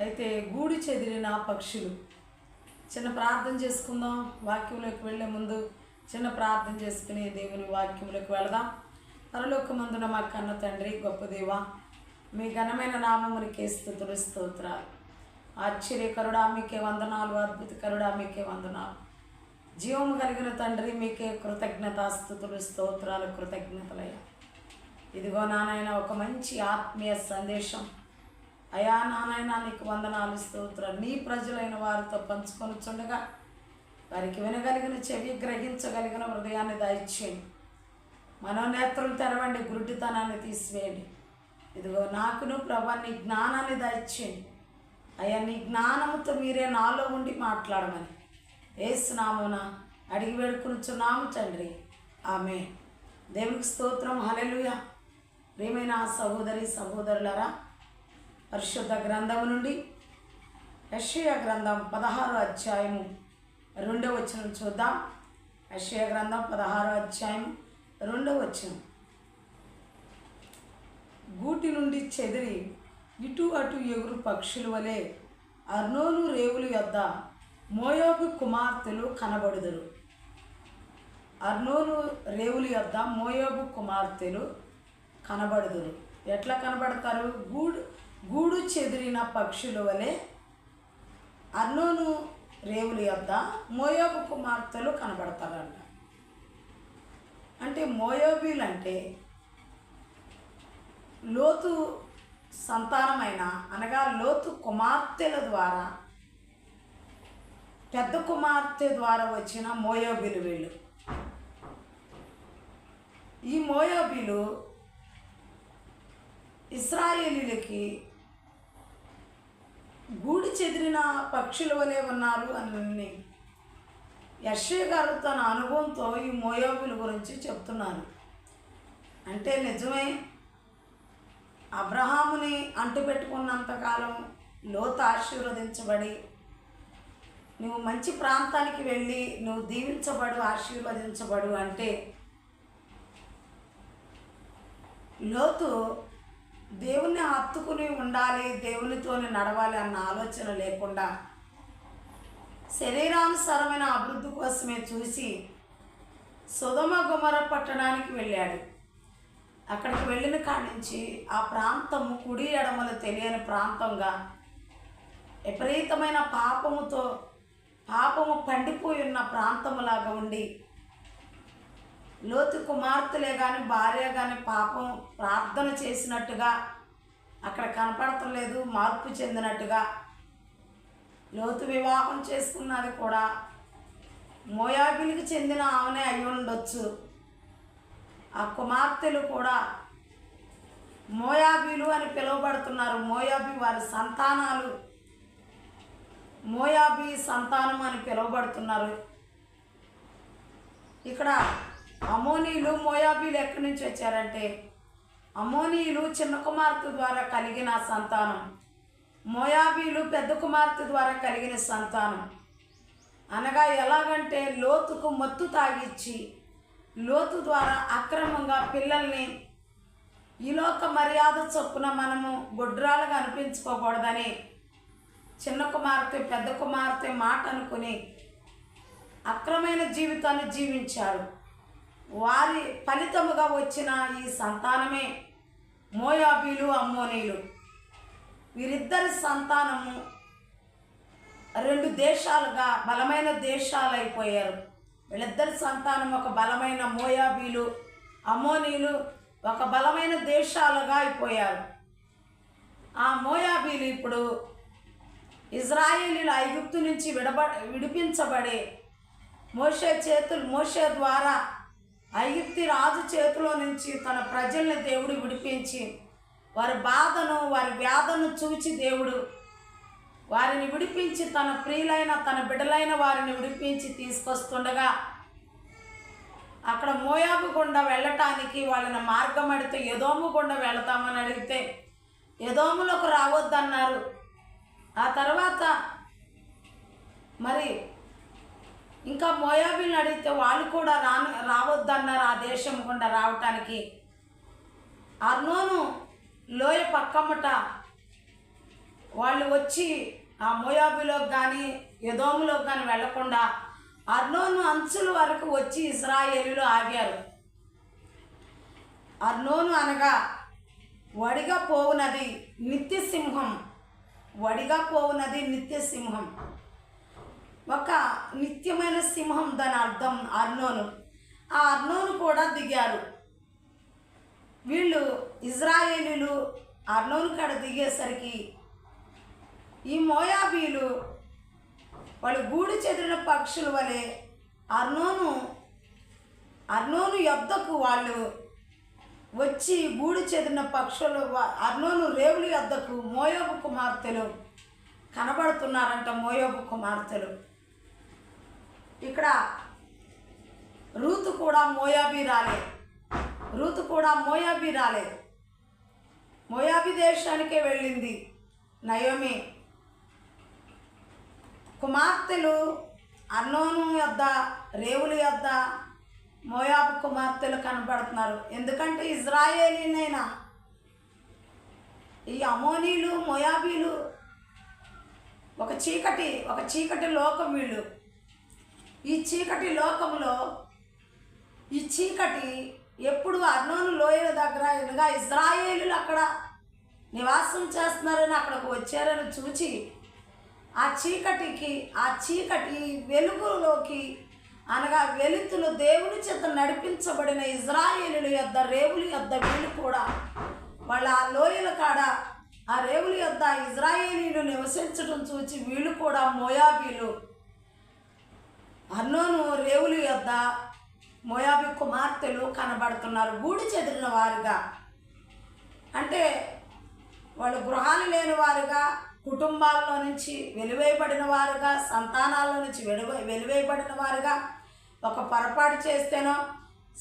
అయితే గూడు చెదిరిన పక్షులు. చిన్న ప్రార్థన చేసుకుందాం. వాక్యంలోకి వెళ్ళే ముందు చిన్న ప్రార్థన చేసుకుని దేవుని వాక్యంలోకి వెళదాం. పరలోకమందున మా కన్న తండ్రి, గొప్ప దేవ, మీ ఘనమైన నామమునికే స్తుతులు స్తోత్రాలు. ఆశ్చర్యకరుడా మీకే వందనాలు, అద్భుతకరుడా మీకే వందనాలు. జీవము కలిగిన తండ్రి మీకే కృతజ్ఞతాస్తుతులు స్తోత్రాలు, కృతజ్ఞతలయ్యా. ఇదిగో నానాయన ఒక మంచి ఆత్మీయ సందేశం అయా నానాయన నీకు వందనాలు స్తోత్రాలు. నీ ప్రజలైన వారితో పంచుకొని చుండగా వారికి వినగలిగిన చెవి, గ్రహించగలిగిన హృదయాన్ని దయచేయండి. మనోనేత్రులు తెరవండి, గురుడితనాన్ని తీసివేయండి. ఇదిగో నాకును ప్రభా నీ జ్ఞానాన్ని దయచేయండి అయ్యా. నీ జ్ఞానముతో మీరే నాలో ఉండి మాట్లాడమని యేసునామమున అడిగి వేడుకొనుచున్నాము తండ్రి, ఆమేన్. దేవునికి స్తోత్రం, హల్లెలూయా. ప్రియమైన సహోదరి సహోదరులారా, పరిశుద్ధ గ్రంథము నుండి యెషయా గ్రంథం 16వ అధ్యాయము 2వ వచనం చూద్దాం. యెషయా గ్రంథం 16వ అధ్యాయం 2వ వచనం. గూటి నుండి చెదిరి ఇటు అటు ఎగురు పక్షుల వలె అర్నోను రేవుల యొద్ద మోయాబు కుమార్తెలు కనబడుదురు. అర్నోను రేవుల యొద్ద మోయాబు కుమార్తెలు కనబడుదురు. ఎట్లా కనబడతారు? గూడు చెదిరిన పక్షుల వలె అర్నోను రేవుల యొద్ద మోయాబు కుమార్తెలు కనబడతారంట. అంటే మోయాబీలు అంటే లోతు సంతానమైన, అనగా లోతు కుమార్తెల ద్వారా, పెద్ద కుమార్తె ద్వారా వచ్చిన మోయాబీలు వీళ్ళు. ఈ మోయాబీలు ఇశ్రాయేలీలకి గూడు చెదిరిన పక్షుల వలె ఉన్నారు అని యెషయా గారు తన అనుభవంతో ఈ మోయాబీల గురించి చెప్తున్నారు. అంటే నిజమే, అబ్రహాముని అంటుపెట్టుకున్నంతకాలం లోతు ఆశీర్వదించబడి, నువ్వు మంచి ప్రాంతానికి వెళ్ళి నువ్వు దీవించబడు, ఆశీర్వదించబడు అంటే లోతు దేవుణ్ణి హత్తుకుని ఉండాలి, దేవునితోనే నడవాలి అన్న ఆలోచన లేకుండా శరీరానుసారమైన అభివృద్ధి కోసమే చూసి సొదొమ గొమొర్రా పట్టణానికి వెళ్ళాడు. అక్కడికి వెళ్ళిన కాడి నుంచి ఆ ప్రాంతము కుడి ఎడమలు తెలియని ప్రాంతంగా విపరీతమైన పాపము పండిపోయి ఉన్న ప్రాంతములాగా ఉండి, లోతు కుమార్తెలే కానీ భార్య కానీ పాపం ప్రార్థన చేసినట్టుగా అక్కడ కనపడతలేదు, మార్పు చెందినట్టుగా. లోతు వివాహం చేసుకున్నది కూడా మోయాబీలకు చెందిన ఆమెనే అయి ఉండొచ్చు. ఆ కుమార్తెలు కూడా మోయాబీలు అని పిలువబడుతున్నారు. మోయాబీ వారి సంతానాలు మోయాబీ సంతానం అని పిలువబడుతున్నారు. ఇక్కడ అమోనీలు, మోయాబీలు ఎక్కడి నుంచి వచ్చారంటే, అమోనీలు చిన్న కుమార్తె ద్వారా కలిగిన సంతానం, మోయాబీలు పెద్ద కుమార్తె ద్వారా కలిగిన సంతానం. అనగా ఎలాగంటే లోతుకు మత్తు తాగిచ్చి లోతు ద్వారా అక్రమంగా పిల్లల్ని ఈలోక మర్యాద చొప్పున మనము గొడ్రాలుగా అనిపించుకోకూడదని చిన్న కుమార్తె పెద్ద కుమార్తె మాట అనుకుని అక్రమైన జీవితాన్ని జీవించారు. వారి ఫలితముగా వచ్చిన ఈ సంతానమే మోయాబీలు, అమ్మోనీలు. వీరిద్దరి సంతానము 2 దేశాలుగా బలమైన దేశాలు అయిపోయారు. వీళ్ళిద్దరి సంతానం ఒక బలమైన మోయాబీలు, అమ్మోనీలు ఒక బలమైన దేశాలుగా అయిపోయారు. ఆ మోయాబీలు ఇప్పుడు ఇజ్రాయేలీలు ఐగుప్తు నుంచి విడిపించబడే మోషే ద్వారా ఐగుప్తి రాజు చేతిలో నుంచి తన ప్రజల్ని దేవుడు విడిపించి, వారి బాధను వారి వ్యాధను చూచి దేవుడు వారిని విడిపించి తన ప్రియులైన తన బిడ్డలైన వారిని విడిపించి తీసుకొస్తుండగా, అక్కడ మోయాబు గుండా వెళ్ళటానికి వాళ్ళని మార్గం అడిగితే ఎదోము గుండా వెళతామని అడిగితే ఎదోములకు రావద్దన్నారు. ఆ తర్వాత మరి ఇంకా మోయాబీలను అడిగితే వాళ్ళు కూడా రావద్దన్నారు ఆ దేశం గుండా రావటానికి. అర్నోను లోయ పక్కమ్మట వాళ్ళు వచ్చి ఆ మోయాబులోకి కానీ ఎదోములోకి కానీ వెళ్లకుండా అర్నోను అంచుల వరకు వచ్చి ఇశ్రాయేలీయులు ఆగారు. అర్నోను అనగా వడిగా పోవునది నిత్య సింహం. వడిగా పోవునది నిత్య సింహం, ఒక నిత్యమైన సింహం దాని అర్థం అర్నోను. ఆ అర్నోను కూడా దిగారు. వీళ్ళు ఇశ్రాయేలీయులు అర్నోను కాడ దిగేసరికి ఈ మోయాబీలు వాళ్ళు గూడు చెదిరిన పక్షుల వలె అర్నోను యొద్దకు వాళ్ళు వచ్చి గూడు చెదిరిన పక్షులు అర్నోను రేవుల యొద్దకు మోయాబు కుమార్తెలు కనబడుతున్నారంట. మోయాబు కుమార్తెలు ఇక్కడ రూతు కూడా మోయాబీ రాలేదు. మోయాబీ దేశానికే వెళ్ళింది నయోమి. కుమార్తెలు అర్నోను యొద్ద రేవుల యొద్ద మోయాబు కుమార్తెలు కనబడుతున్నారు. ఎందుకంటే ఇశ్రాయేలీనైనా ఈ అమోనీలు మోయాబీలు ఒక చీకటి లోకం. వీళ్ళు ఈ చీకటి లోకంలో ఈ చీకటి ఎప్పుడు అర్నోను లోయల దగ్గర అనగా ఇశ్రాయేలీయులు అక్కడ నివాసం చేస్తున్నారని అక్కడికి వచ్చారని చూచి ఆ చీకటి వెలుగులోకి అనగా వెలుతులు దేవుని చేత నడిపించబడిన ఇశ్రాయేలీయుల యొద్ద రేవుల యొద్ద వీళ్ళు కూడా వాళ్ళ ఆ లోయల కాడ ఆ రేవుల యొద్ద ఇశ్రాయేలీయులు నివసించడం చూచి వీళ్ళు కూడా మోయాబీలు అర్నోను రేవుల యొద్ద మోయాబీ కుమార్తెలు కనబడుతున్నారు గూడు చెదిరిన వారుగా. అంటే వాళ్ళు గృహాలు లేని వారుగా, కుటుంబాల్లో నుంచి వెలివేయబడిన వారుగా, సంతానాల నుంచి వెలివేయబడిన వారుగా, ఒక పొరపాటు చేస్తేనో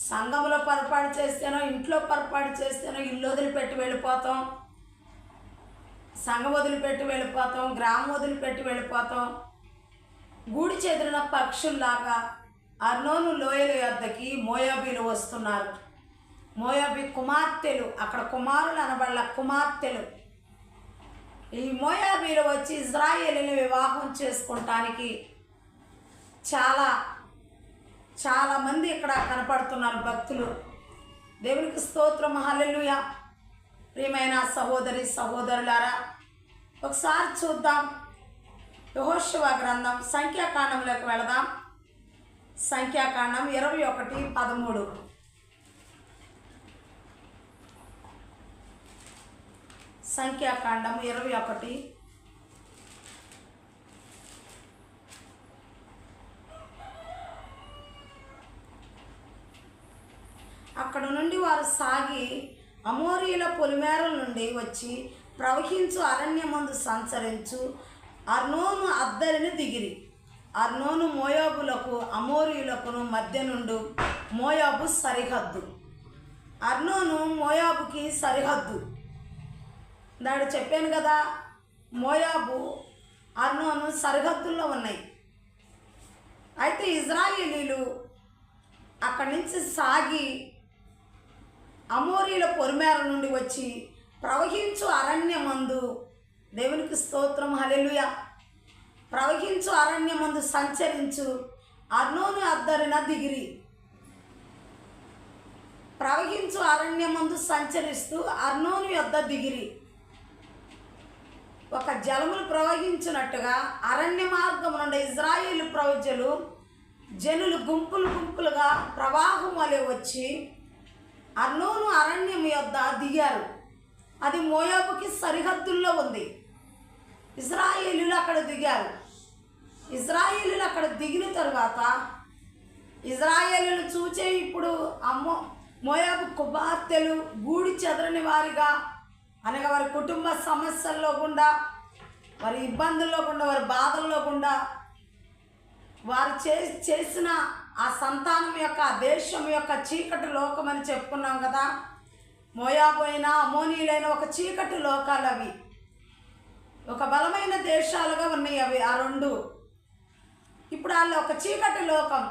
సంఘంలో పొరపాటు చేస్తేనో ఇంట్లో పొరపాటు చేస్తేనో ఇల్లు వదిలిపెట్టి వెళ్ళిపోతాం, సంఘం వదిలిపెట్టి వెళ్ళిపోతాం, గ్రామం వదిలిపెట్టి వెళ్ళిపోతాం. గూడి చెదిరిన పక్షుల్లాగా అర్నోను లోయల యొద్దకి మోయాబీలు వస్తున్నారు. మోయాబీ కుమార్తెలు, అక్కడ కుమారులు అనబడ్డ కుమార్తెలు, ఈ మోయాబీలు వచ్చి ఇశ్రాయేలీని వివాహం చేసుకుంటానికి చాలా మంది ఇక్కడ కనపడుతున్నారు భక్తులు. దేవునికి స్తోత్రం, హల్లెలూయా. ప్రియమైన సహోదరి సహోదరులారా, ఒకసారి చూద్దాం యెహోషువ గ్రంథం సంఖ్యాకాండంలోకి వెళదాం. సంఖ్యాకాండం 21:13. సంఖ్యాకాండం 21. అక్కడ నుండి వారు సాగి అమోరీల పొలిమేరల నుండి వచ్చి ప్రవహించు అరణ్యమందు సంచరించు అర్నోను అద్దరిని దిగిరి. అర్నోను మోయాబులకు అమోరీయులకును మధ్య నుండి మోయాబు సరిహద్దు. అర్నోను మోయాబుకి సరిహద్దు. దాడు చెప్పాను కదా, మోయాబు అర్నోను సరిహద్దుల్లో ఉన్నాయి. అయితే ఇశ్రాయేలీలు అక్కడి నుంచి సాగి అమోరీల పొలిమేర నుండి వచ్చి ప్రవహించు అరణ్యమందు, దేవునికి స్తోత్రం, హల్లెలూయా, ప్రవహించు అరణ్యమందు సంచరించు అర్నోను అద్దరిన దిగిరి. ప్రవహించు అరణ్యమందు సంచరిస్తూ అర్నోను యొద్ద దిగిరి. ఒక జలములు ప్రవహించినట్టుగా అరణ్య మార్గం నుండి ఇశ్రాయేలు జనులు గుంపులుగా ప్రవాహం వలె వచ్చి అర్నోను అరణ్యం యొద్ద దిగారు. అది మోయాబుకి సరిహద్దుల్లో ఉంది. ఇశ్రాయేలీయులు అక్కడ దిగారు. ఇశ్రాయేలీయులు అక్కడ దిగిన తర్వాత ఇశ్రాయేలీయులు చూచే ఇప్పుడు మోయాబు కుమార్తెలు గూడి చెదరని వారిగా, అనగా వారి కుటుంబ సమస్యల్లో గుండా, వారి ఇబ్బందుల్లో గుండా, వారి బాధల్లో గుండా, వారు చేసిన ఆ సంతానం యొక్క, ఆ దేశం యొక్క చీకటి లోకం అని చెప్పుకున్నాం కదా. మోయాబు అయినా అమోనీయులైన ఒక చీకటి లోకాలు అవి, ఒక బలమైన దేశాలుగా ఉన్నాయి అవి ఆ రెండు. ఇప్పుడు వాళ్ళు ఒక చీకటి లోకం.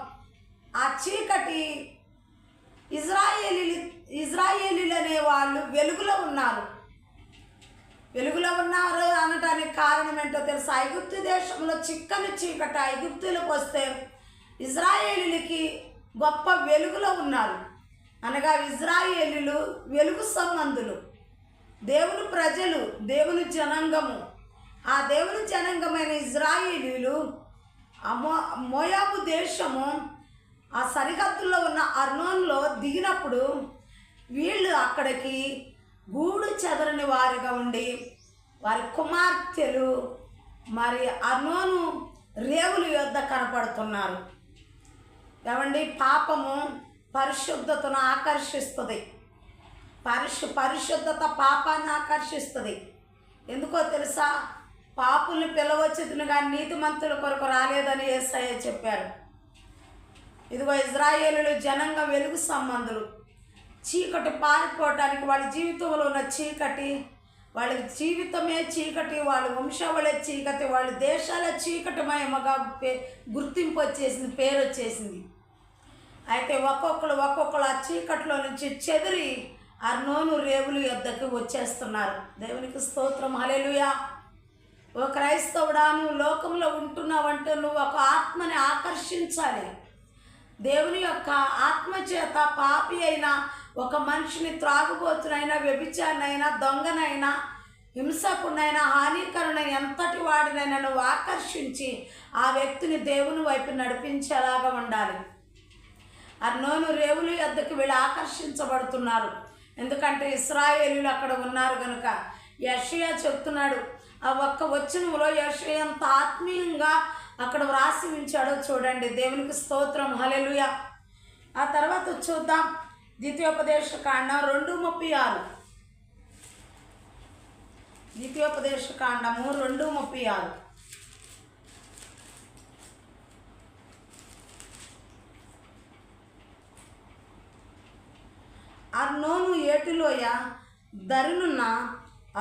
ఆ చీకటి ఇశ్రాయేలీలు అనే వాళ్ళు వెలుగులో ఉన్నారు అనట ఉండడానికి కారణం ఏంటో తెలుసా? ఐగుప్తు దేశంలో చిక్కని చీకటి ఐగుప్తులకు వస్తే ఇజ్రాయేలీలకి గొప్ప వెలుగులో ఉన్నారు. అనగా ఇజ్రాయేలీలు వెలుగు సంబంధులు, దేవుని ప్రజలు, దేవుని జనాంగము. ఆ దేవుని జనాంగమైన ఇజ్రాయేలీలు మోయాబు దేశము ఆ సరిహద్దుల్లో ఉన్న అర్నోన్లో దిగినప్పుడు వీళ్ళు అక్కడికి గూడు చెదరని వారిగా ఉండి వారి కుమార్తెలు మరి అర్నోను రేవుల యొద్ద కనపడుతున్నారు. ఏమండి, పాపము పరిశుద్ధతను ఆకర్షిస్తుంది. పరిశుద్ధత పాపాన్ని ఆకర్షిస్తుంది. ఎందుకో తెలుసా? పాపుల్ని పిలవచ్చును కానీ నీతిమంతుల కొరకు రాలేదని యేసయ్య చెప్పారు. ఇదిగో ఇజ్రాయేలీలు జనంగా వెలుగు సంబంధులు. చీకటి పారిపోవటానికి, వాళ్ళ జీవితంలో ఉన్న చీకటి, వాళ్ళ జీవితమే చీకటి, వాళ్ళ వంశావళే చీకటి, వాళ్ళ దేశాల చీకటిమయముగా గుర్తింపు వచ్చేసింది, పేరు వచ్చేసింది. అయితే ఒక్కొక్కరు ఆ చీకట్లో నుంచి చెదిరి అర్నోను రేవుల యొద్దకు వచ్చేస్తున్నారు. దేవునికి స్తోత్రం, హల్లెలూయా. ఓ క్రైస్తవుడా, నువ్వు లోకంలో ఉంటున్నావంటే నువ్వు ఒక ఆత్మని ఆకర్షించాలి. దేవుని యొక్క ఆత్మచేత పాపి అయినా ఒక మనిషిని త్రాగుబోతునైనా, వ్యభిచారినైనా, దొంగనైనా, హింసకునైనా, హానికరునైనా, ఎంతటి వాడినైనా నువ్వు ఆకర్షించి ఆ వ్యక్తిని దేవుని వైపు నడిపించేలాగా ఉండాలి. అర్నోను రేవుల యొద్దకు వీళ్ళు ఆకర్షించబడుతున్నారు. ఎందుకంటే ఇశ్రాయేలీయులు అక్కడ ఉన్నారు కనుక. యెషయా చెప్తున్నాడు, ఆ ఒక్క వచనంలో యెషయా ఎంత ఆత్మీయంగా అక్కడ వ్రాసి ఉంచాడో చూడండి. దేవునికి స్తోత్రం, హల్లెలూయా. ఆ తర్వాత చూద్దాం ద్వితీయోపదేశకాండం 2:36. ద్వితీయోపదేశకాండము 2:36. అర్నోను ఏటిలోయ దరినున్న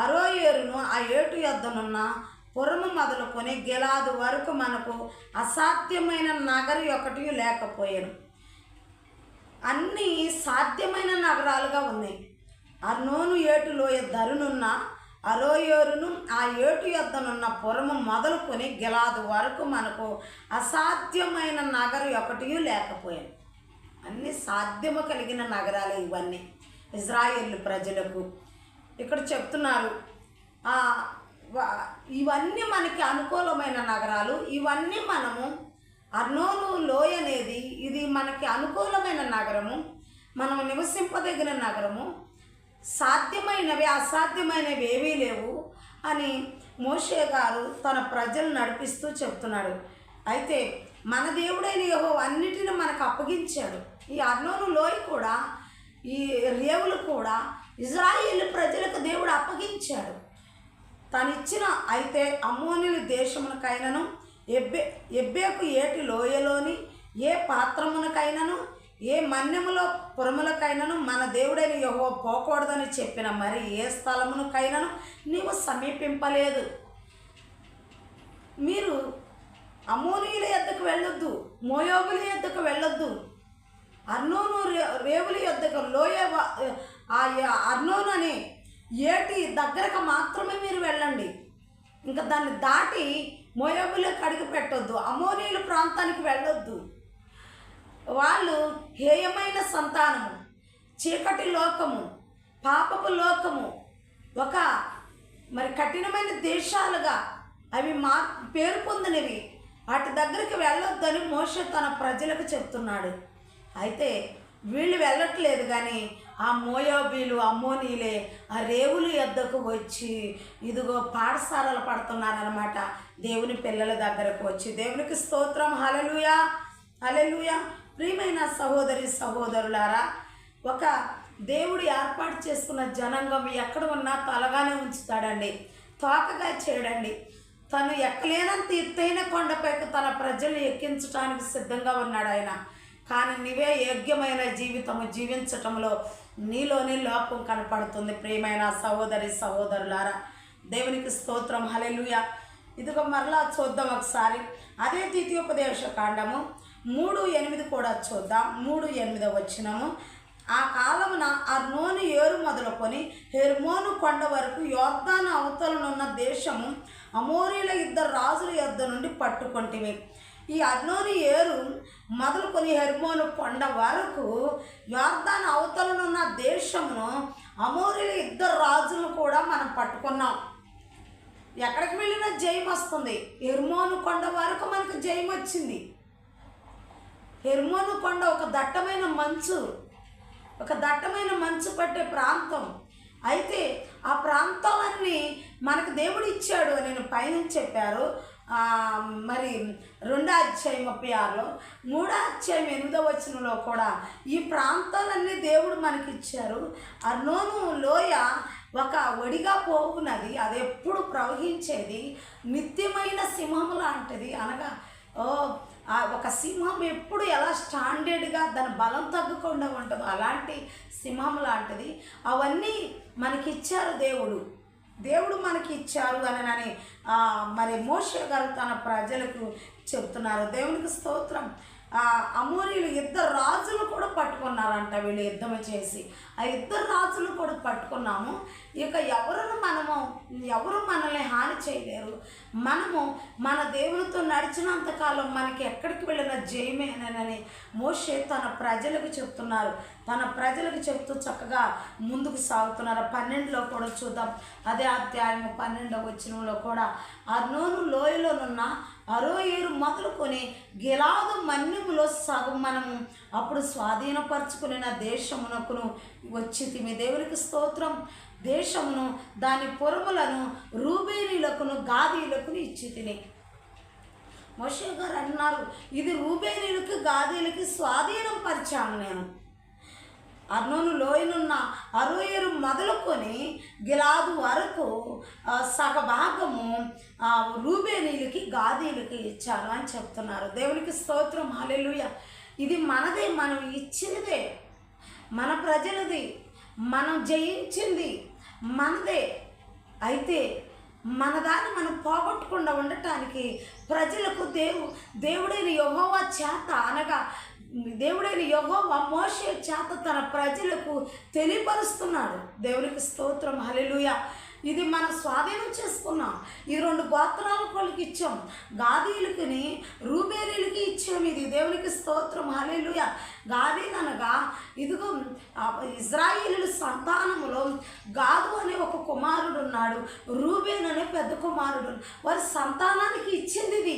అరోయేరును ఆ ఏటు యొద్దనున్న పురము మొదలుకొని గిలాదు వరకు మనకు అసాధ్యమైన నగరి ఒకటి లేకపోయాను. అన్నీ సాధ్యమైన నగరాలుగా ఉన్నాయి. అర్నోను ఏటులోయ దరునున్న అరోయేరును ఆ ఏటు యొద్దనున్న పురము మొదలుకొని గిలాదు వరకు మనకు అసాధ్యమైన నగరి ఒకటి లేకపోయాను. అన్ని సాధ్యము కలిగిన నగరాలు ఇవన్నీ ఇజ్రాయేలు ప్రజలకు. ఇక్కడ చెప్తున్నారు, ఇవన్నీ మనకి అనుకూలమైన నగరాలు. ఇవన్నీ మనము అర్నోను లోయ అనేది ఇది మనకి అనుకూలమైన నగరము, మనము నివసింపదగిన నగరము. సాధ్యమైనవి అసాధ్యమైనవి ఏవీ లేవు అని మోషే గారు తన ప్రజలు నడిపిస్తూ చెప్తున్నాడు. అయితే మన దేవుడైన యెహోవా అన్నిటిని మనకు అప్పగించాడు. ఈ అర్నోను లోయ కూడా, ఈ రేవులు కూడా ఇజ్రాయేలు ప్రజలకు దేవుడు అప్పగించాడు. తనిచ్చిన అయితే అమ్మోనీయుల దేశమునకైనను ఎబ్బేకు ఏటి లోయలోని ఏ పాత్రమునకైనను ఏ మన్యములో పురములకైనను మన దేవుడైన యెహోవా పోకూడదని చెప్పిన మరి ఏ స్థలమునకైనను నీవు సమీపింపలేదు. మీరు అమ్మోనీయుల యొద్దకు వెళ్ళొద్దు, మోయాబుల యొద్దకు వెళ్ళొద్దు, అర్నోను రేవుల యొద్దకు లోయ అర్నోను అనే ఏటి దగ్గరకు మాత్రమే మీరు వెళ్ళండి. ఇంకా దాన్ని దాటి మోయాబులకు అడుగు పెట్టొద్దు, అమ్మోనీయుల ప్రాంతానికి వెళ్ళొద్దు. వాళ్ళు హేయమైన సంతానము, చీకటి లోకము, పాపపు లోకము, ఒక మరి కఠినమైన దేశాలుగా అవి పేరు పొందినవి. వాటి దగ్గరికి వెళ్ళొద్దని మోషే తన ప్రజలకు చెప్తున్నాడు. అయితే వీళ్ళు వెళ్ళట్లేదు, కానీ ఆ మోయాబీలు అమ్మోనీలే ఆ రేవుల యొద్దకు వచ్చి ఇదిగో పాఠశాలలు పడుతున్నారనమాట. దేవుని పిల్లల దగ్గరకు వచ్చి. దేవునికి స్తోత్రం, హల్లెలూయా, హల్లెలూయా. ప్రియమైన సహోదరి సహోదరులారా, ఒక దేవుడు ఏర్పాటు చేసుకున్న జనాంగం ఎక్కడ ఉన్నా తలగానే ఉంచుతాడండి, తోకగా చేయడండి. తను ఎక్కలేనంత ఎత్తైన కొండపైకి తన ప్రజల్ని ఎక్కించడానికి సిద్ధంగా ఉన్నాడు ఆయన. కానీ నీవే యోగ్యమైన జీవితము జీవించటంలో నీలోనే లోపం కనపడుతుంది. ప్రియమైన సహోదరి సహోదరులారా, దేవునికి స్తోత్రం, హల్లెలూయా. ఇదిగో మరలా చూద్దాం ఒకసారి. అదే ద్వితీయోపదేశకాండము 3:8 కూడా చూద్దాం. 3:8 వచనము. ఆ కాలమున అర్నోను ఏరు మొదలుకొని హెర్మోను కొండ వరకు యోర్దాను అవతలనున్న దేశము అమోరీల 2 రాజుల యొద్ద నుండి పట్టుకొంటివి. ఈ అర్నోను ఏరు మొదలుకొని హెర్మోను కొండ వరకు యొర్దాను అవతలనున్న దేశమును అమోరీల 2 రాజులను కూడా మనం పట్టుకున్నాం. ఎక్కడికి వెళ్ళినా జయం వస్తుంది. హెర్మోను కొండ వరకు మనకు జయం వచ్చింది. హెర్మోను కొండ ఒక దట్టమైన మంచు పట్టే ప్రాంతం. అయితే ఆ ప్రాంతాలన్నీ మనకు దేవుడు ఇచ్చాడు అని నేను పైనుంచి చెప్పారు. మరి 2వ అధ్యాయం 36లో 3వ అధ్యాయం 8వ వచనంలో కూడా ఈ ప్రాంతాలన్నీ దేవుడు మనకిచ్చారు. అర్నోను లోయ ఒక ఒడిగా పోవునది, అది ఎప్పుడు ప్రవహించేది, నిత్యమైన సింహము లాంటిది. అనగా ఒక సింహం ఎప్పుడు ఎలా స్టాండర్డ్గా దాని బలం తగ్గకుండా ఉంటుందో అలాంటి సింహం లాంటిది. అవన్నీ మనకిచ్చారు దేవుడు మనకి ఇచ్చారు అని మరి మోషే గారు తన ప్రజలకు చెప్తున్నారు. దేవునికి స్తోత్రం. అమోరీలు 2 రాజులు కూడా పట్టుకున్నారంట. వీళ్ళు యుద్ధం చేసి ఆ 2 రాజులు కూడా పట్టుకున్నాము. ఇక ఎవరు మనల్ని హాని చేయలేరు. మనము మన దేవునితో నడిచినంతకాలం మనకి ఎక్కడికి వెళ్ళిన జయమేనని మోషే తన ప్రజలకు చెప్తున్నారు. తన ప్రజలకు చెప్తూ చక్కగా ముందుకు సాగుతున్నారు. 12లో కూడా చూద్దాం. అదే అధ్యాయం 12వ వచనంలో కూడా అర్నోను లోయలోనున్న అరోయేరు మొదలుకొని గిలాదు మన్యములో సగం మనము అప్పుడు స్వాధీనపరచుకున్న దేశమునకును వచ్చితిమి. దేవునికి స్తోత్రం. దేశమును దాని పురములను రూబేనీలకును గాదీలకును ఇచ్చితిని. మోషే గారు అన్నారు, ఇది రూబేనీలకి గాదీలకి స్వాధీనం పరిచాను నేను. అర్నోను లోయనున్న అరోయేరు మొదలుకొని గిలాదు వరకు సగభాగము రూబేనీలకి గాదీలకి ఇచ్చాను అని చెప్తున్నారు. దేవునికి స్తోత్రం. హల్లెలూయా. ఇది మనదే, మనం ఇచ్చినదే, మన ప్రజలది, మనం జయించింది మనదే. అయితే మన దాన్ని మనం పోగొట్టకుండా ఉండటానికి ప్రజలకు దేవుడైన యెహోవా చేత, అనగా దేవుడైన యెహోవా మోషే చేత తన ప్రజలకు తెలియపరుస్తున్నాడు. దేవునికి స్తోత్రం. హల్లెలూయా. ఇది మనం స్వాధీనం చేసుకున్నాం. ఈ 2 గోత్రాలకు ఇచ్చాం. గాదీలకి రూబేనీలకి ఇచ్చాం. ఇది దేవునికి స్తోత్రం. హల్లెలూయా. గాదీలనగా ఇదిగో ఇజ్రాయేలు సంతానములో గాదు అనే ఒక కుమారుడు ఉన్నాడు, రూబేన్ అనే పెద్ద కుమారుడు. వారి సంతానానికి ఇచ్చింది ఇది.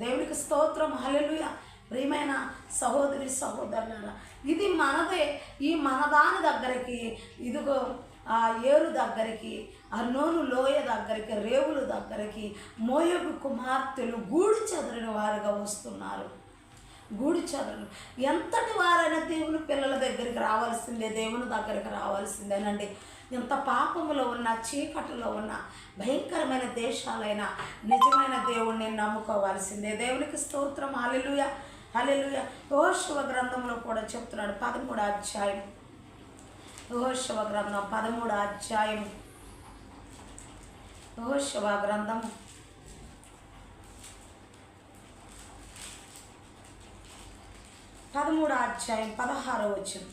దేవునికి స్తోత్రం. హల్లెలూయా. ప్రియమైన సహోదరి సహోదరులారా, ఇది మనదే. ఈ మనదాని దగ్గరికి ఇదిగో ఆ ఏరు దగ్గరికి, అర్నోను లోయ దగ్గరికి, రేవుల దగ్గరికి మోయాబు కుమార్తెలు గూడు చెదరిన వారుగా వస్తున్నారు. గూడు చెదరు ఎంతటి వారైనా దేవుని పిల్లల దగ్గరికి రావాల్సిందే, దేవుని దగ్గరికి రావాల్సిందేనండి. ఎంత పాపములో ఉన్న, చీకటిలో ఉన్న, భయంకరమైన దేశాలైన నిజమైన దేవుణ్ణి నమ్ముకోవాల్సిందే. దేవునికి స్తోత్రం. హల్లెలూయా. హల్లెలూయా. యెహోషువ గ్రంథంలో కూడా చెప్తున్నాడు. 13వ అధ్యాయం, యెహోషువ గ్రంథం 13వ అధ్యాయం, యెహోషువ గ్రంథం 13వ అధ్యాయం 16వ వచనం.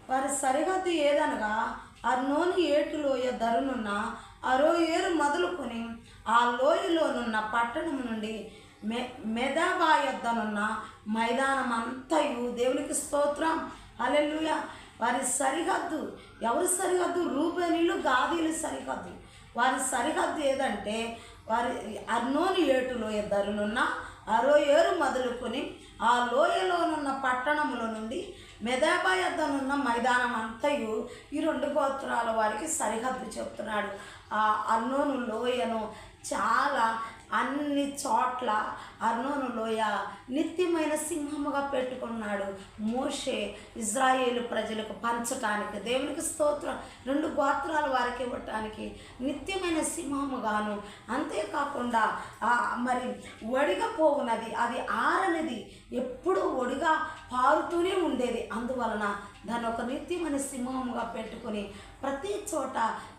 వారి సరిహద్దు ఏదనగా అర్నోను ఏటు లోయ ధరునున్న అరోయేరు మొదలుకొని ఆ లోయలోనున్న పట్టణం నుండి మెదాబా యొద్దనున్న మైదానం అంతయు. దేవునికి స్తోత్రం. హల్లెలూయా. వారి సరిహద్దు, ఎవరి సరిహద్దు? రూబేనీలు గాదీలు సరిహద్దు. వారి సరిహద్దు ఏదంటే వారి అర్నోను ఏటు లోయ ధరునున్న అరోయేరు మొదలుకొని ఆ లోయలోనున్న పట్టణముల నుండి మెదాబా యొద్దనున్న మైదానం అంతయు. ఈ 2 గోత్రాల వారికి సరిహద్దు చెప్తున్నాడు. ఆ అర్నోను లోయను చాలా అన్ని చోట్ల అర్నోను లోయ నిత్యమైన సింహముగా పెట్టుకున్నాడు మోషే ఇజ్రాయేలు ప్రజలకు పంచటానికి. దేవునికి స్తోత్రం. 2 గోత్రాల వారికి ఇవ్వటానికి నిత్యమైన సింహముగాను, అంతేకాకుండా మరి ఒడిగా పోవునది, అది ఆరనిది, ఎప్పుడూ ఒడిగా పారుతూనే ఉండేది. అందువలన దాన్ని ఒక నిత్యమైన సింహముగా పెట్టుకుని ప్రతి చోట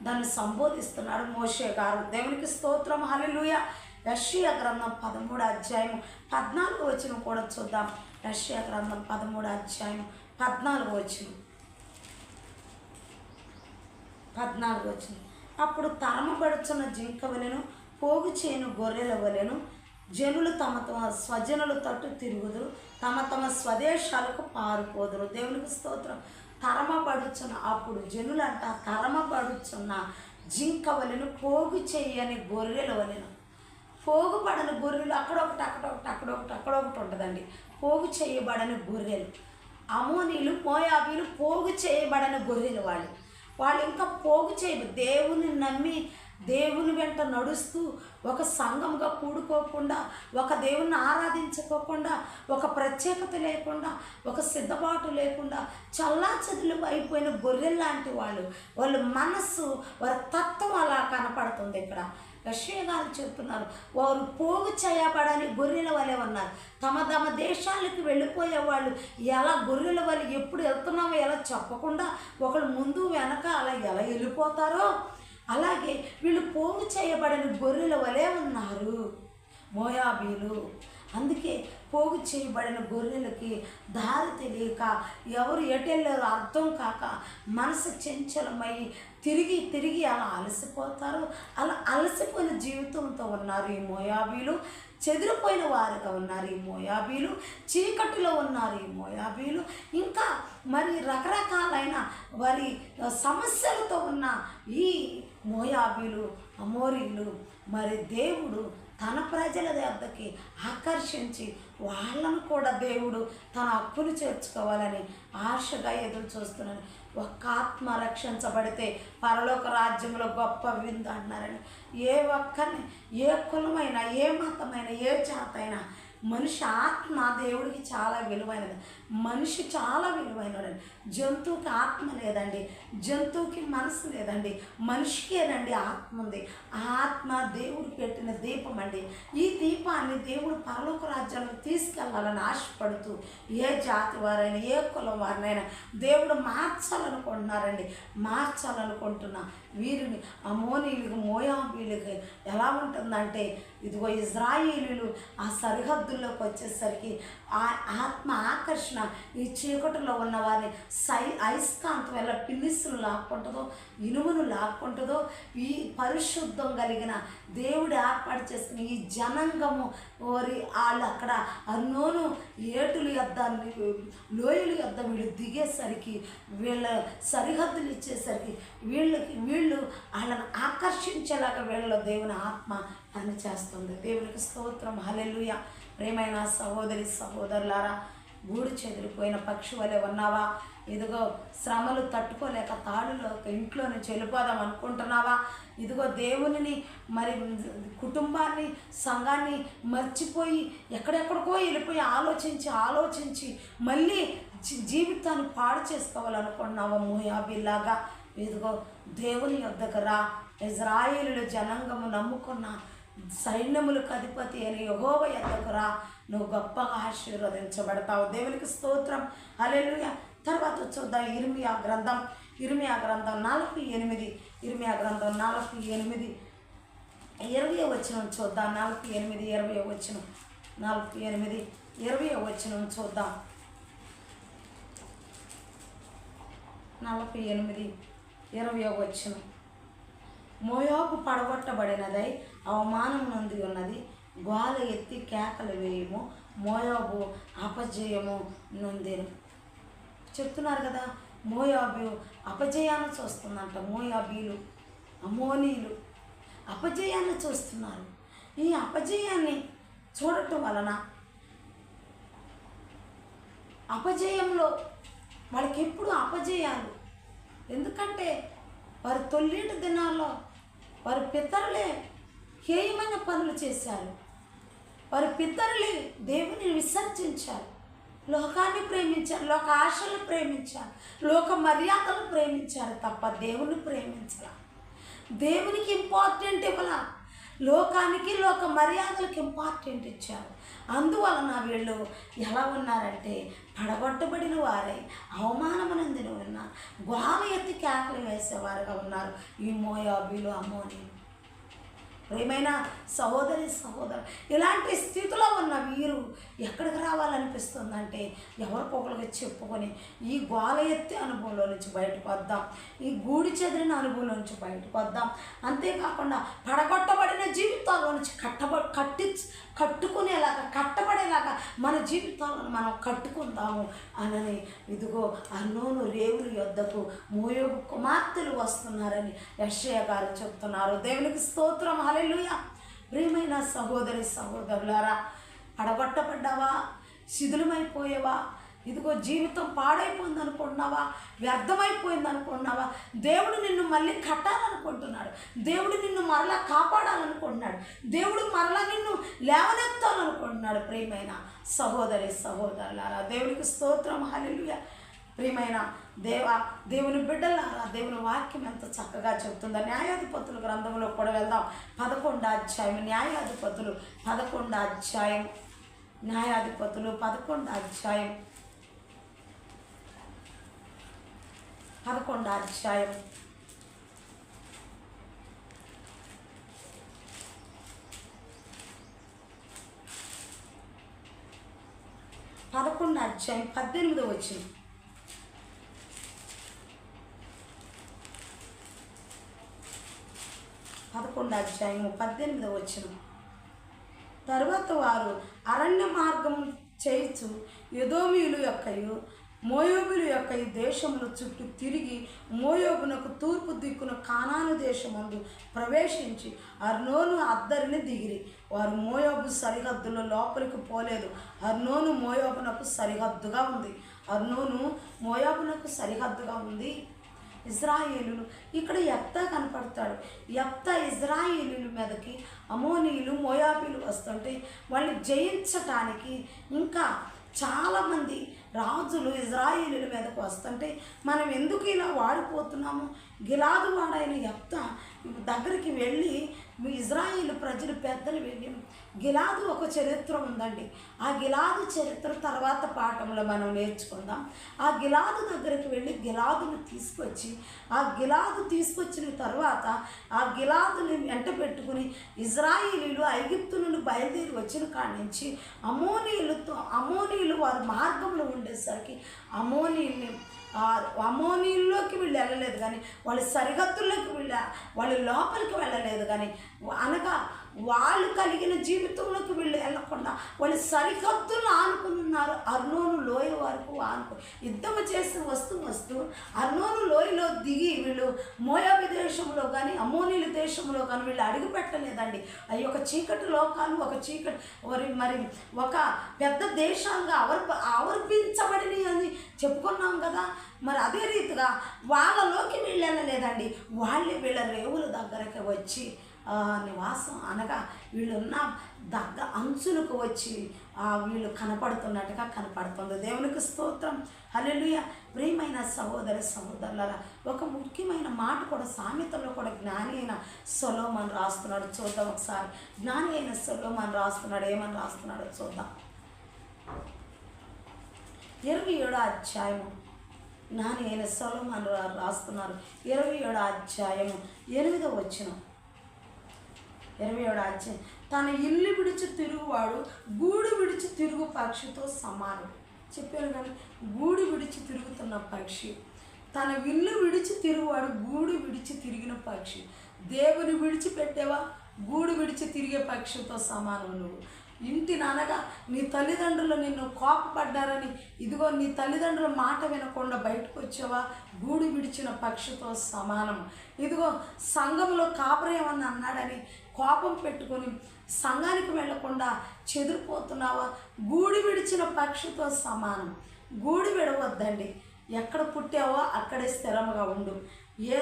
దాన్ని సంబోధిస్తున్నాడు మోషే గారు. దేవునికి స్తోత్రం. హల్లెలూయా. యెషయా గ్రంథం 13వ అధ్యాయం 14వ వచనం కూడా చూద్దాం. యెషయా గ్రంథం 13వ అధ్యాయం 14వ వచనం. అప్పుడు తరమబడుచున్న జింక వలెను పోగు చేయను గొర్రెల వలెను జనులు తమ తమ స్వజనుల తట్టు తిరుగుదురు, తమ తమ స్వదేశాలకు పారిపోదురు. దేవునికి స్తోత్రం. తరమబడుచున్న అప్పుడు జనులంట తరమబడుచున్న జింక వలెను పోగు చేయని గొర్రెల వలెను. పోగుబడని గొర్రెలు అక్కడొకటి ఉంటుందండి. పోగు చేయబడని గొర్రెలు. అమోనీలు మోయాబీలు పోగు చేయబడని గొర్రెలు. వాళ్ళు ఇంకా పోగు దేవుని నమ్మి దేవుని వెంట నడుస్తూ ఒక సంఘంగా కూడుకోకుండా, ఒక దేవుని ఆరాధించుకోకుండా, ఒక ప్రత్యేకత లేకుండా, ఒక సిద్ధపాటు లేకుండా చల్లాచెదులు అయిపోయిన గొర్రెలు లాంటి వాళ్ళ మనస్సు, వారి తత్వం అలా కనపడుతుంది. ఇక్కడ యెషయా గారు చెప్తున్నారు, వారు పోగు చేయబడని గొర్రెల వలె ఉన్నారు. తమ తమ దేశాలకు వెళ్ళిపోయే వాళ్ళు ఎలా గొర్రెల వలె ఎప్పుడు వెళ్తున్నామో ఎలా చెప్పకుండా ఒకళ్ళు ముందు వెనక అలా ఎలా వెళ్ళిపోతారో అలాగే వీళ్ళు పోగు చేయబడని గొర్రెల వలె ఉన్నారు మోయాబీలు. అందుకే పోగు చేయబడిన గొర్రెలకి దారి తెలియక ఎవరు ఎటెళ్ళారో అర్థం కాక మనసు చంచలమై తిరిగి తిరిగి అలా అలసిపోతారు. అలా అలసిపోయిన జీవితంతో ఉన్నారు ఈ మోయాబీలు. చెదిరిపోయిన వారుగా ఉన్నారు ఈ మోయాబీలు. చీకటిలో ఉన్నారు ఈ మోయాబీలు. ఇంకా మరి రకరకాలైన వారి సమస్యలతో ఉన్న ఈ మోయాబీలు, అమోరీలు మరి దేవుడు తన ప్రజల వద్దకి ఆకర్షించి వాళ్ళను కూడా దేవుడు తన హక్కును చేర్చుకోవాలని ఆశగా ఎదురు చూస్తున్నాను. ఒక్క ఆత్మ రక్షించబడితే పరలోక రాజ్యంలో గొప్ప విందు అన్నారని. ఏ ఒక్కరిని, ఏ కులమైనా, ఏ మతమైనా, ఏ జాతైనా మనిషి ఆత్మ దేవుడికి చాలా విలువైనది. మనిషి చాలా విలువైనదండి. జంతువుకి ఆత్మ లేదండి, జంతువుకి మనసు లేదండి, మనిషికేనండి ఆత్మ ఉంది. ఆ ఆత్మ దేవుడు పెట్టిన దీపం అండి. ఈ దీపాన్ని దేవుడు పరలోక రాజ్యాలకు తీసుకెళ్లాలని ఆశపడుతూ ఏ జాతి వారైనా, ఏ కులం వారినైనా దేవుడు మార్చాలనుకుంటున్నారండి. మార్చాలనుకుంటున్నా వీరిని అమోనీయులకు, మోయాబీలకు ఎలా ఉంటుందంటే, ఇదిగో ఇజ్రాయేలీలు ఆ సరిహద్దుల్లోకి వచ్చేసరికి ఆ ఆత్మ ఆకర్షణ ఈ చీకటిలో ఉన్న వారిని అయస్కాంతం ఎలా పిన్నిస్సులు లాక్కుంటుందో, ఇనుమును లాక్కుంటుందో, ఈ పరిశుద్ధం కలిగిన దేవుడు ఏర్పాటు చేసుకుని ఈ జనాంగము వాళ్ళు అక్కడ అన్నోను ఏటులు యొద్ద, లోయలు యొద్ద వీళ్ళు దిగేసరికి, వీళ్ళ సరిహద్దులు ఇచ్చేసరికి వీళ్ళు వాళ్ళని ఆకర్షించేలాగా వీళ్ళలో దేవుని ఆత్మ పని చేస్తుంది. దేవునికి స్తోత్రం. హల్లెలూయా. ప్రేమైన సహోదరి సహోదరులారా, గూడు చెదిరిపోయిన పక్షి వలె ఉన్నావా? ఇదిగో శ్రమలు తట్టుకోలేక తాడులో ఇంట్లో నుంచి వెళ్ళిపోదాం అనుకుంటున్నావా? ఇదిగో దేవునిని మరి కుటుంబాన్ని, సంఘాన్ని మర్చిపోయి ఎక్కడెక్కడికో వెళ్ళిపోయి ఆలోచించి మళ్ళీ జీవితాన్ని పాడు చేసుకోవాలనుకుంటున్నావా? మోయాబీలాగా ఇదిగో దేవుని యొద్దకు రా. ఇజ్రాయేలు జనాంగము నమ్ముకున్న సైన్యములకు అధిపతి అయిన యెహోవా యొద్దకు రా. నువ్వు గొప్పగా ఆశీర్వదించబడతావు. దేవునికి స్తోత్రం. హల్లెలూయా. తర్వాత చూద్దాం ఇర్మియా గ్రంథం 48, ఇర్మియా గ్రంథం 48 20వ వచనం చూద్దాం. 48 20వ వచనం, 48 20వ వచనం చూద్దాం. 48 20వ వచనం. మోయాబు పడగొట్టబడినదై అవమానం నొంది ఉన్నది, గోల ఎత్తి కేకలు వేయము, మోయాబు అపజయము నొందెను. చెప్తున్నారు కదా, మోయాబు అపజయాన్ని చూస్తుందంట. మోయాబీలు, అమోనీలు అపజయాన్ని చూస్తున్నారు. ఈ అపజయాన్ని చూడటం వలన అపజయంలో వాళ్ళకి ఎప్పుడు అపజయాలు. ఎందుకంటే వారి తొల్లిటి దినాల్లో వారి పితరులే హేయమైన పనులు చేశారు. వారి పితరులే దేవుని విసర్జించారు, లోకాన్ని ప్రేమించారు, లోక ఆశలు ప్రేమించారు, లోక మర్యాదలు ప్రేమించారు తప్ప దేవుని ప్రేమించారు. దేవునికి ఇంపార్టెంట్ ఇవ్వాల, లోకానికి, లోక మర్యాదలకు ఇంపార్టెంట్ ఇచ్చారు. అందువలన వీళ్ళు ఎలా ఉన్నారంటే పడగొట్టబడిన వారై అవమానమునందిన ఉన్నారు, గోల ఎత్తి కేకలు వేసేవారుగా ఉన్నారు ఈ మోయాబీలు, అమోనీలు. ప్రియమైన సహోదరి సహోదరు, ఇలాంటి స్థితిలో ఉన్న వీరు ఎక్కడికి రావాలనిపిస్తుందంటే ఎవరికొకరికి చెప్పుకొని ఈ గోల ఎత్తి అనుభవంలో నుంచి బయటకు వద్దాం, ఈ గూడి చెదిరిన అనుభవంలో నుంచి బయటకు వద్దాం. అంతేకాకుండా పడగొట్టబడిన జీవితాల్లో నుంచి కట్టుకునేలాగా కట్టబడేలాగా మన జీవితాలను మనం కట్టుకుందాము అని ఇదిగో అర్నోను రేవుల యొద్దకు మోయోబు కుమార్తెలు వస్తున్నారని యెషయా గారు చెప్తున్నారు. దేవునికి స్తోత్రం, హల్లెలూయా. ప్రియమైన సహోదరి సహోదరులారా, పడగొట్టబడ్డావా, శిథిలమైపోయావా, ఇదిగో జీవితం పాడైపోయింది అనుకుంటున్నావా, వ్యర్థమైపోయింది అనుకుంటున్నావా, దేవుడు నిన్ను మళ్ళీ కట్టాలనుకుంటున్నాడు, దేవుడు నిన్ను మరలా కాపాడాలనుకుంటున్నాడు, దేవుడు మరలా నిన్ను లేవనెత్తాలనుకుంటున్నాడు. ప్రియమైన సహోదరి సహోదరులారా, దేవునికి స్తోత్రం, హల్లెలూయా. ప్రియమైన దేవుని బిడ్డలారా, దేవుని వాక్యం ఎంత చక్కగా చెబుతుందో. న్యాయాధిపతుల గ్రంథంలో కూడా వెళ్దాం. 11వ అధ్యాయం, న్యాయాధిపతులు 11వ అధ్యాయం, న్యాయాధిపతులు 11వ అధ్యాయం, 11వ అధ్యాయం 11వ అధ్యాయం 18వ వచనం. 11వ అధ్యాయము 18వ వచనం. తరువాత వారు అరణ్య మార్గం చేయిచు ఎదోమీయుల యొక్కయు మోయోబుల యొక్క ఈ దేశముల చుట్టూ తిరిగి మోయోబునకు తూర్పు దిక్కున కానాను దేశమందు ప్రవేశించి అర్నోను అద్దరిని దిగిరి. వారు మోయోబు సరిహద్దులో లోపలికి పోలేదు. అర్నోను మోయోబునకు సరిహద్దుగా ఉంది. అర్నోను మోయోబునకు సరిహద్దుగా ఉంది. ఇజ్రాయేలులు ఇక్కడ యెఫ్తా కనపడతాడు. యెఫ్తా ఇజ్రాయేలుల మీదకి అమోనీయులు మోయాబీలు వస్తుంటే వాళ్ళు జయించటానికి ఇంకా చాలామంది రాజులు ఇజ్రాయేలుల మీదకు వస్తుంటే మనం ఎందుకు ఇలా వాడిపోతున్నాము? గిలాదు వాడైన యెఫ్తా దగ్గరికి వెళ్ళి ఇజ్రాయేలు ప్రజలు పెద్దలు వెళ్ళి, గిలాదు ఒక చరిత్ర ఉందండి, ఆ గిలాదు చరిత్ర తర్వాత పాఠంలో మనం నేర్చుకుందాం. ఆ గిలాదు దగ్గరికి వెళ్ళి గిలాదును తీసుకొచ్చి, ఆ గిలాదు తీసుకొచ్చిన తర్వాత ఆ గిలాదుని వెంట పెట్టుకుని ఇజ్రాయేలీలు ఐగుప్తు నుండి బయలుదేరి వచ్చిన కాడి నుంచి అమోనీయులు వారి మార్గంలో ఉండేసరికి అమోనీయుల్లోకి వీళ్ళు వెళ్ళలేదు కానీ వాళ్ళ సరిహద్దుల్లోకి వాళ్ళు లోపలికి వెళ్ళలేదు కానీ, అనగా వాళ్ళు కలిగిన జీవితంలోకి వీళ్ళు వెళ్ళకుండా వాళ్ళు సరిహద్దులు ఆనుకున్నారు. అర్నోను లోయ వరకు యుద్ధము చేసి వస్తూ అర్నోను లోయలో దిగి వీళ్ళు మోయాబు దేశంలో కానీ అమోనీయుల దేశంలో కానీ వీళ్ళు అడుగు పెట్టలేదండి. అవి ఒక చీకటి లోకాలు, మరి ఒక పెద్ద దేశంగా ఆవర్పించబడినవి అని చెప్పుకున్నాం కదా. మరి అదే రీతిగా వాళ్ళలోకి వీళ్ళు వెళ్ళలేదండి. వాళ్ళే వీళ్ళ రేవుల దగ్గరకు వచ్చి నివాసం, అనగా వీళ్ళున్న అంచులకు వచ్చి వీళ్ళు కనపడుతున్నట్టుగా కనపడుతుంది. దేవునికి స్తోత్రం, హల్లెలూయా. ప్రియమైన సహోదరి సహోదరులారా, ఒక ముఖ్యమైన మాట కూడా సామెతల్లో కూడా జ్ఞాని అయిన సొలొమోను రాస్తున్నాడు. చూద్దాం ఒకసారి. జ్ఞాని అయిన సొలొమోను రాస్తున్నాడు, ఏమని రాస్తున్నాడో చూద్దాం. 27వ అధ్యాయము జ్ఞాని అయిన సొలొమోను రాస్తున్నారు. 27వ అధ్యాయము 8వ వచనం. 27వ అధ్యాయం. తన ఇల్లు విడిచి తిరుగువాడు గూడు విడిచి తిరుగు పక్షితో సమానం. చెప్పాను కానీ గూడు విడిచి తిరుగుతున్న పక్షి, తన ఇల్లు విడిచి తిరుగువాడు గూడు విడిచి తిరిగిన పక్షి. దేవుని విడిచిపెట్టేవా, గూడు విడిచి తిరిగే పక్షితో సమానం నువ్వు. ఇంటిని అనగా నీ తల్లిదండ్రులు నిన్ను కోపపడ్డారని ఇదిగో నీ తల్లిదండ్రుల మాట వినకుండా బయటకు వచ్చావా, గూడు విడిచిన పక్షితో సమానం. ఇదిగో సంఘంలో కాపరేమని అన్నాడని కోపం పెట్టుకొని సంఘానికి వెళ్లకుండా చెదిరిపోతున్నావా, గూడు విడిచిన పక్షితో సమానం. గూడు విడవద్దండి. ఎక్కడ పుట్టావో అక్కడే స్థిరంగా ఉండు. ఏ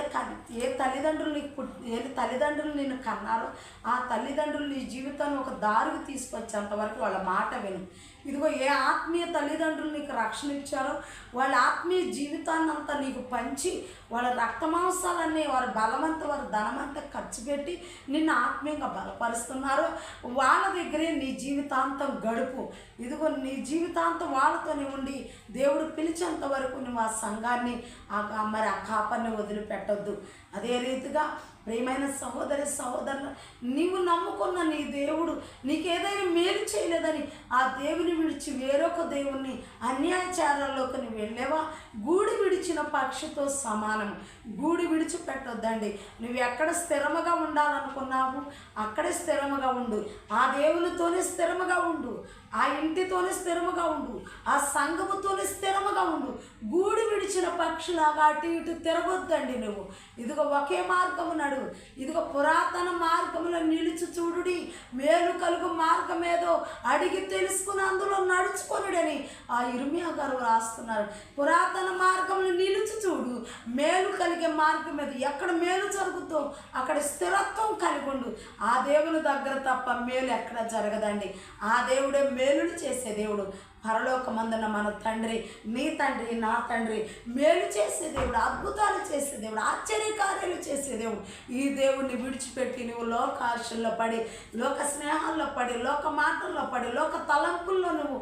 తల్లిదండ్రులు నిన్ను కన్నారో ఆ తల్లిదండ్రులు నీ జీవితాన్ని ఒక దారికి తీసుకొచ్చేంతవరకు వాళ్ళ మాట విను. ఇదిగో ఏ ఆత్మీయ తల్లిదండ్రులు నీకు రక్షణ ఇచ్చారో వాళ్ళ ఆత్మీయ జీవితాన్ని అంతా నీకు పంచి వాళ్ళ రక్తమాంసాలన్నీ వారి బలమంతా వారి ధనమంతా ఖర్చు పెట్టి నిన్ను ఆత్మీయంగా బలపరుస్తున్నారు. వాళ్ళ దగ్గరే నీ జీవితాంతం గడుపు. ఇదిగో నీ జీవితాంతం వాళ్ళతోనే ఉండి దేవుడు పిలిచేంత వరకు నువ్వు ఆ సంఘాన్ని మరి ఆ కాపర్ని వదిలిపెట్టొద్దు. అదే రీతిగా ప్రియమైన సహోదరి సహోదరులు, నీవు నమ్ముకున్న నీ దేవుడు నీకేదైనా మేలు చేయలేదని ఆ దేవుని విడిచి వేరొక దేవుణ్ణి అన్యాయచారాల్లోకి నువ్వు వెళ్ళేవా? గూడు విడిచిన పక్షితో సమానం. గూడు విడిచిపెట్టొద్దండి. నువ్వు ఎక్కడ స్థిరముగా ఉండాలనుకున్నావు అక్కడే స్థిరముగా ఉండు. ఆ దేవునితోనే స్థిరముగా ఉండు. ఆ ఇంటితోనే స్థిరముగా ఉండు. ఆ సంఘముతోనే స్థిరముగా ఉండు. గూడు విడిచిన పక్షులాగా అటు ఇటు తిరగొద్దండి నువ్వు. ఇదిగో ఒకే మార్గము నడువు. ఇదిగో పురాతన మార్గములో నిలిచి చూడుడి, మేలు కలుగు మార్గం ఏదో అడిగి తెలుసుకుని అందులో నడుచుకొనుడని ఆ ఇర్మియా గారు రాస్తున్నారు. పురాతన మార్గంలో నిలిచి చూడు, మేలు కలిగే మార్గం ఏది, ఎక్కడ మేలు జరుగుతో అక్కడ స్థిరత్వం కలిగి ఉండు. ఆ దేవుని దగ్గర తప్ప మేలు ఎక్కడ జరగదండి. ఆ దేవుడే మేలుని చేసే దేవుడు. పరలోకమందున మన తండ్రి, నీ తండ్రి, నా తండ్రి మేలు చేసే దేవుడు, అద్భుతాలు చేసే దేవుడు, ఆశ్చర్యకార్యాలు చేసే దేవుడు. ఈ దేవుడిని విడిచిపెట్టి నువ్వు లోక ఆశల్లో పడి, లోక స్నేహాల్లో పడి, లోక మాటల్లో పడి, లోక తలంపుల్లో నువ్వు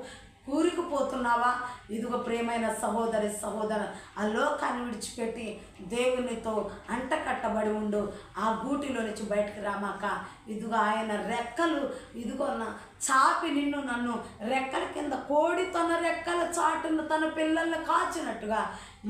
కూరుకుపోతున్నావా? ఇదిగో ప్రియమైన సహోదరి సహోదర, ఆ లోకాన్ని విడిచిపెట్టి దేవునితో అంట కట్టబడి ఉండు. ఆ గూటిలో నుంచి బయటకు రామాక. ఇదిగో ఆయన రెక్కలు ఇదిగో చాపి నన్ను రెక్కల కింద కోడి తన రెక్కల చాటును తన పిల్లల్ని కాచినట్టుగా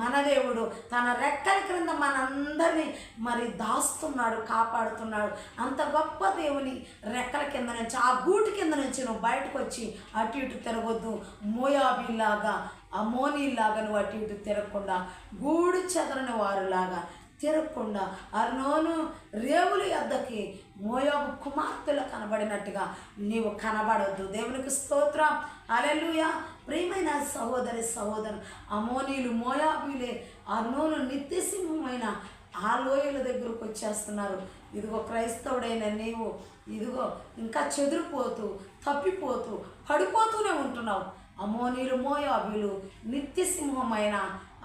మన దేవుడు తన రెక్కల క్రింద మనందరినీ మరి దాస్తున్నాడు, కాపాడుతున్నాడు. అంత గొప్ప దేవుని రెక్కల కింద నుంచి, ఆ గూటి కింద నుంచి నువ్వు బయటకు వచ్చి అటు ఇటు తిరగొద్దు. మోయాబీలాగా, అమోనీలాగా నువ్వు అటు ఇటు తిరగకుండా, గూడు చెదరని వారులాగా తిరగకుండా అర్నోను రేవుల యొద్దకి మోయాబు కుమార్తెలు కనబడినట్టుగా నీవు కనబడొద్దు. దేవునికి స్తోత్రం, హల్లెలూయా. ప్రియమైన సహోదరి సహోదరు, అమోనీలు మోయాబీలే అర్నోను నిత్యసింహమైన ఆ లోయల దగ్గరకు వచ్చేస్తున్నారు. ఇదిగో క్రైస్తవుడైన నీవు ఇదిగో ఇంకా చెదిరిపోతూ, తప్పిపోతూ, పడిపోతూనే ఉంటున్నావు. అమోనీలు మోయాబీలు నిత్యసింహమైన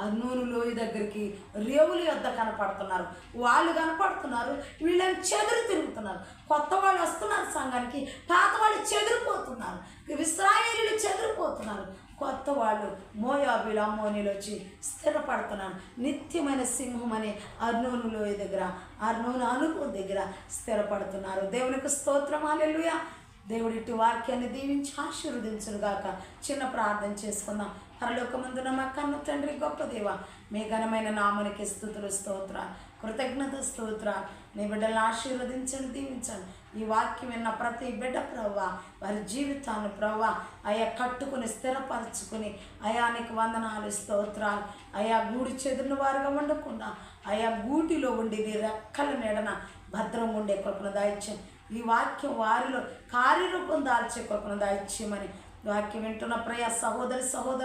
అర్నోను లోయ దగ్గరికి రేవుల యొద్ద కనపడుతున్నారు. వాళ్ళు కనపడుతున్నారు, వీళ్ళని చెదురు తిరుగుతున్నారు. కొత్త వాళ్ళు వస్తున్నారు సంఘానికి, పాత వాళ్ళు చెదిరిపోతున్నారు. ఇశ్రాయేలీయులు చెదిరిపోతున్నారు. కొత్త వాళ్ళు మోయాబీలు అమ్మోనీలు వచ్చి స్థిరపడుతున్నారు. నిత్యమైన సింహం అనే అర్నోను లోయ దగ్గర, అర్నోను అనుభవం దగ్గర స్థిరపడుతున్నారు. దేవునికి స్తోత్రం, హల్లెలూయా. దేవుడి ఇటు వాక్యాన్ని దీవించి ఆశీర్వదించునుగాక. చిన్న ప్రార్థన చేసుకుందాం. పరలోకమందున మా కన్న తండ్రి, గొప్ప దేవ, మీ ఘనమైన నామనికి స్తుతులు, స్తోత్ర, కృతజ్ఞత, స్తోత్ర. నీ బిడ్డలను ఆశీర్వదించండి, దీవించండి. ఈ వాక్యం విన్న ప్రతి బిడ్డ ప్రవ్వా వారి జీవితాన్ని ప్రవ్వా అయా కట్టుకుని స్థిరపరచుకుని అయానికి వందనాలు, స్తోత్రాలు. అయా గూడి చెదిరిన వారుగా ఉండకుండా అయా గూటిలో ఉండి నీ రెక్కల నీడన భద్రం ఉండే కృపను దాయిచ్చాం. ఈ వాక్యం వారిలో కార్యరూపం దాల్చే కృపను దాయిచ్యమని వాక్యం వింటున్న ప్రియ సహోదరి సహోదరు